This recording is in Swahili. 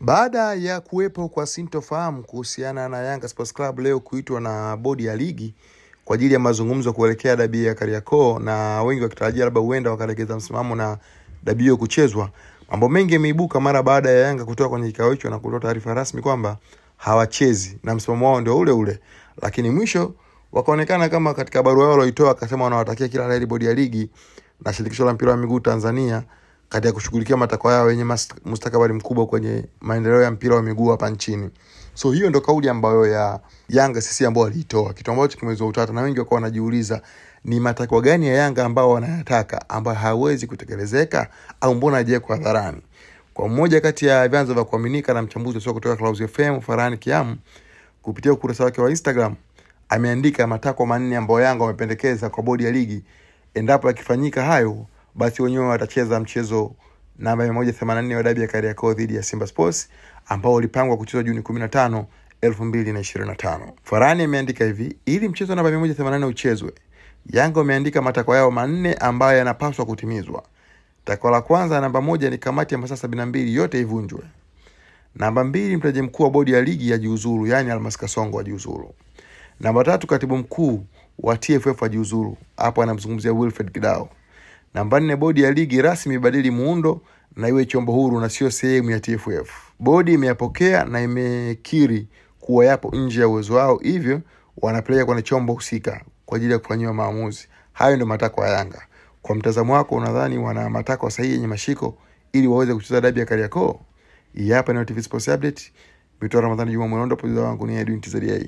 Baada ya kuwepo kwa sintofahamu kuhusiana na Yanga Sports Club leo kuitwa na bodi ya ligi kwa ajili ya mazungumzo kuelekea dabi ya Kariakoo, na wengi wakitarajia labda huenda wakalegeza msimamo na dabi hiyo kuchezwa, mambo mengi yameibuka mara baada ya Yanga kutoka kwenye kikao hicho na kutoa taarifa rasmi kwamba hawachezi na msimamo wao ndio ule ule. Lakini mwisho wakaonekana kama katika barua yao walioitoa akasema wanawatakia kila laheri bodi ya ligi na shirikisho la mpira wa miguu Tanzania katika kushughulikia matakwa yao yenye mustakabali mkubwa kwenye maendeleo ya mpira wa miguu hapa nchini. So hiyo ndo kauli ambayo ya Yanga sisi ambao walitoa, kitu ambacho kimezua utata na wengi wako wanajiuliza ni matakwa gani ya Yanga ambao wanayataka ambayo hawezi kutekelezeka, au mbona haje kwa hadharani. Kwa mmoja kati ya vyanzo vya kuaminika na mchambuzi wa soka kutoka Clouds FM, Farhan Kiam, kupitia ukurasa wake wa Instagram ameandika matakwa manne ambayo Yanga wamependekeza kwa bodi ya ligi. Endapo yakifanyika hayo, basi wenyewe watacheza mchezo namba 184 wa dabi ya Kariakoo dhidi ya Simba Sports ambao ulipangwa kuchezwa Juni 15, 2025. Farani ameandika hivi: ili mchezo namba 184 uchezwe, Yanga wameandika matakwa yao manne ambayo yanapaswa kutimizwa. Takwa la kwanza, namba 1, ni kamati ya masaa 72 yote ivunjwe. Namba 2, mtaji mkuu wa bodi ya ligi ajiuzuru, yani Almas Kasongo ajiuzuru. Namba 3, katibu mkuu wa TFF ajiuzuru, hapo anamzungumzia Wilfred Kidao. Namba 4, bodi ya ligi rasmi ibadili muundo na iwe chombo huru na sio sehemu ya TFF. Bodi imeyapokea na imekiri kuwa yapo nje ya uwezo wao, hivyo wanapeleka kwenye chombo husika kwa ajili ya kufanywa maamuzi. Hayo ndio matakwa ya Yanga. Kwa mtazamo wako, unadhani wana matakwa sahihi yenye mashiko ili waweze kucheza dabi ya Kariakoo? Hii hapa ni TV Sports Update. Mimi Ramadhani Juma Mwendo, producer wangu ni Edwin Tizria.